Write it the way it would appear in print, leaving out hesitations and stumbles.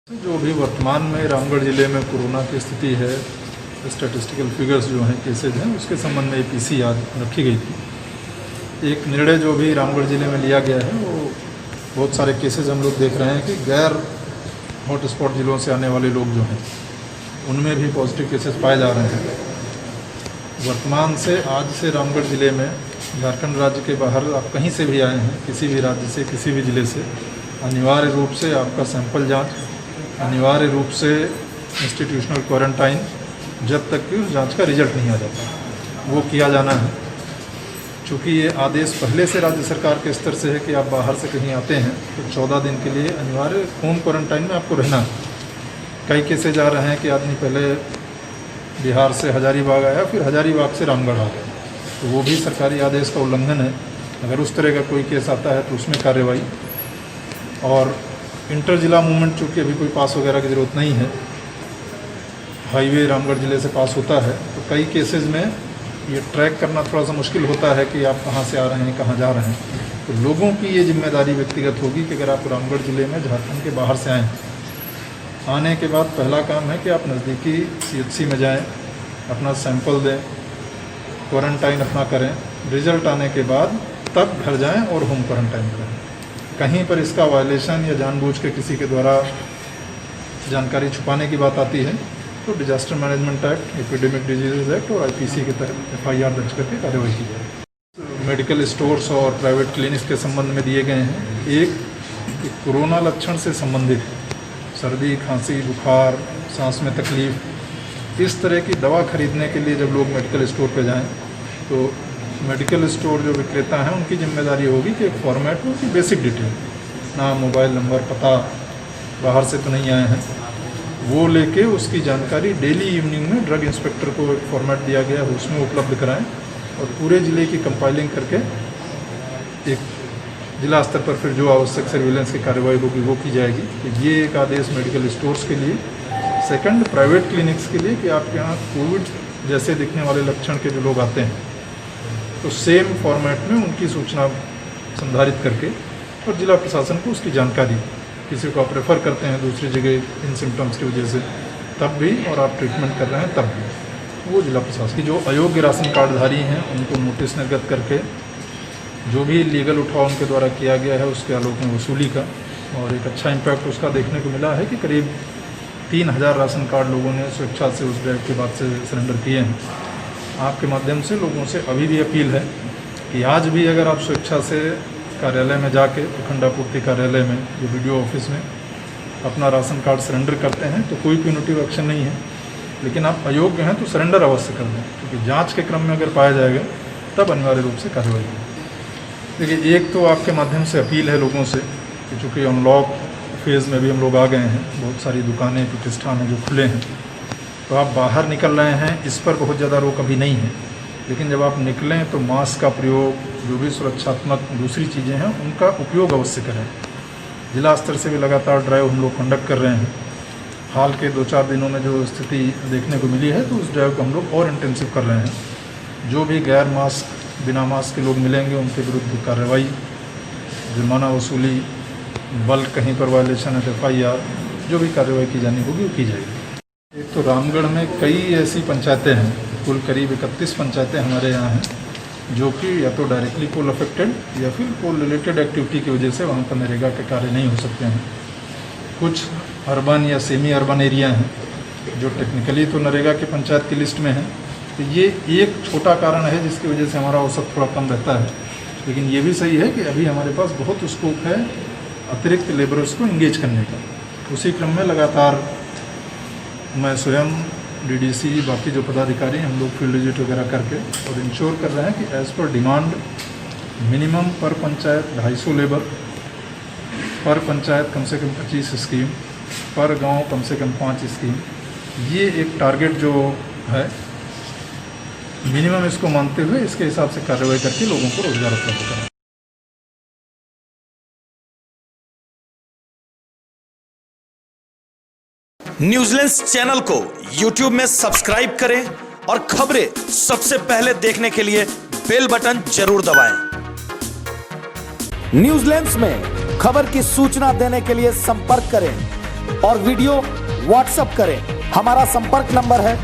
जो भी वर्तमान में रामगढ़ ज़िले में कोरोना की स्थिति है, स्टैटिस्टिकल फिगर्स जो हैं, केसेज हैं, उसके संबंध में एपीसी आज रखी गई थी। एक निर्णय जो भी रामगढ़ ज़िले में लिया गया है, वो बहुत सारे केसेज हम लोग देख रहे हैं कि गैर हॉटस्पॉट ज़िलों से आने वाले लोग जो हैं, उनमें भी पॉजिटिव केसेस पाए जा रहे हैं। वर्तमान से आज से रामगढ़ ज़िले में झारखंड राज्य के बाहर आप कहीं से भी आए हैं, किसी भी राज्य से, किसी भी ज़िले से, अनिवार्य रूप से आपका सैंपल जांच, अनिवार्य रूप से इंस्टीट्यूशनल क्वारंटाइन, जब तक कि उस जांच का रिजल्ट नहीं आ जाता, वो किया जाना है। चूँकि ये आदेश पहले से राज्य सरकार के स्तर से है कि आप बाहर से कहीं आते हैं तो 14 दिन के लिए अनिवार्य होम क्वारंटाइन में आपको रहना है। कई केसेज आ रहे हैं कि आदमी पहले बिहार से हजारीबाग आया, फिर हजारीबाग से रामगढ़ आ गया, तो वो भी सरकारी आदेश का उल्लंघन है। अगर उस तरह का कोई केस आता है तो उसमें कार्रवाई। और इंटर ज़िला मूवमेंट चूँकि अभी कोई पास वगैरह की ज़रूरत नहीं है, हाईवे रामगढ़ ज़िले से पास होता है, तो कई केसेस में ये ट्रैक करना थोड़ा सा मुश्किल होता है कि आप कहाँ से आ रहे हैं, कहाँ जा रहे हैं। तो लोगों की ये जिम्मेदारी व्यक्तिगत होगी कि अगर आप रामगढ़ ज़िले में झारखंड के बाहर से आए हैं, आने के बाद पहला काम है कि आप नज़दीकी CHC में जाएं, अपना सैंपल दें, क्वारंटाइन अपना करें, रिजल्ट आने के बाद तब घर जाएं और होम क्वारंटाइन करें। कहीं पर इसका वायलेशन या जानबूझ के किसी के द्वारा जानकारी छुपाने की बात आती है तो disaster management act, epidemic disease act और IPC के तहत FIR दर्ज करके कार्रवाई की जाए। मेडिकल स्टोर्स और प्राइवेट क्लिनिक्स के संबंध में दिए गए हैं। एक कोरोना लक्षण से संबंधित सर्दी, खांसी, बुखार, सांस में तकलीफ, इस तरह की दवा खरीदने के लिए जब लोग मेडिकल स्टोर पर जाएँ तो मेडिकल स्टोर जो विक्रेता हैं उनकी जिम्मेदारी होगी कि एक फॉर्मेट में उनकी बेसिक डिटेल, नाम, मोबाइल नंबर, पता, बाहर से तो नहीं आए हैं, वो लेके उसकी जानकारी डेली इवनिंग में ड्रग इंस्पेक्टर को एक फॉर्मेट दिया गया है, उसमें उपलब्ध कराएं और पूरे ज़िले की कंपाइलिंग करके एक जिला स्तर पर फिर जो आवश्यक सर्विलेंस की कार्रवाई होगी वो की जाएगी। तो ये एक आदेश मेडिकल स्टोर्स के लिए। सेकंड, प्राइवेट क्लिनिक्स के लिए कि आपके यहाँ कोविड जैसे दिखने वाले लक्षण के जो लोग आते हैं तो सेम फॉर्मेट में उनकी सूचना संधारित करके और जिला प्रशासन को उसकी जानकारी, किसी को आप रेफ़र करते हैं दूसरी जगह इन सिम्टम्स की वजह से तब भी, और आप ट्रीटमेंट कर रहे हैं तब भी, वो जिला प्रशासन की जो अयोग्य राशन कार्डधारी हैं उनको नोटिस निर्गत करके जो भी लीगल उठाव उनके द्वारा किया गया है उसके आलोक में वसूली का। और एक अच्छा इम्पैक्ट उसका देखने को मिला है कि करीब 3000 राशन कार्ड लोगों ने स्वेच्छा से उस ड्राइव के बाद से सरेंडर किए हैं। आपके माध्यम से लोगों से अभी भी अपील है कि आज भी अगर आप स्वेच्छा से कार्यालय में जाके, प्रखंडापूर्ति कार्यालय में, जो BDO ऑफिस में अपना राशन कार्ड सरेंडर करते हैं तो कोई प्यूनिटिव एक्शन नहीं है, लेकिन आप अयोग्य हैं तो सरेंडर अवश्य कर दें, क्योंकि जांच के क्रम में अगर पाया जाएगा तब अनिवार्य रूप से कार्रवाई होगी। देखिए, एक तो आपके माध्यम से अपील है लोगों से कि चूँकि अनलॉक फेज़ में भी हम लोग आ गए हैं, बहुत सारी दुकानें, प्रतिष्ठान हैं जो खुले हैं, तो आप बाहर निकल रहे हैं, इस पर बहुत ज़्यादा रोक अभी नहीं है, लेकिन जब आप निकलें तो मास्क का प्रयोग, जो भी सुरक्षात्मक दूसरी चीज़ें हैं उनका उपयोग अवश्य करें। जिला स्तर से भी लगातार ड्राइव हम लोग कंडक्ट कर रहे हैं। हाल के 2-4 दिनों में जो स्थिति देखने को मिली है तो उस ड्राइव को हम लोग और इंटेंसिव कर रहे हैं। जो भी गैर मास्क, बिना मास्क के लोग मिलेंगे उनके विरुद्ध कार्रवाई, जुर्माना वसूली, बल्क कहीं पर वायलेशन है FIR, जो भी कार्रवाई की जानी होगी वो की जाएगी। एक तो रामगढ़ में कई ऐसी पंचायतें हैं, कुल करीब 31 पंचायतें हमारे यहाँ हैं, जो कि या तो डायरेक्टली कोल अफेक्टेड या फिर कोल रिलेटेड एक्टिविटी की वजह से वहाँ पर नरेगा के कार्य नहीं हो सकते हैं। कुछ अर्बन या सेमी अर्बन एरिया हैं जो टेक्निकली तो नरेगा की पंचायत की लिस्ट में हैं, तो ये एक छोटा कारण है जिसकी वजह से हमारा औसत थोड़ा कम रहता है। लेकिन ये भी सही है कि अभी हमारे पास बहुत स्कोप है अतिरिक्त लेबरर्स को इंगेज करने का। उसी क्रम में लगातार मैं स्वयं, DDC, बाकी जो पदाधिकारी हैं, हम लोग फील्ड विजिट वगैरह करके और इंश्योर कर रहे हैं कि एज़ पर डिमांड मिनिमम पर पंचायत 250 लेबर, पर पंचायत कम से कम 25 स्कीम, पर गांव कम से कम 5 स्कीम, ये एक टारगेट जो है मिनिमम, इसको मानते हुए इसके हिसाब से कार्रवाई करके लोगों को रोजगार उपलब्ध करें। न्यूजीलैंड चैनल को YouTube में सब्सक्राइब करें और खबरें सबसे पहले देखने के लिए बेल बटन जरूर दबाएं। न्यूजीलैंड में खबर की सूचना देने के लिए संपर्क करें और वीडियो व्हाट्सएप करें। हमारा संपर्क नंबर है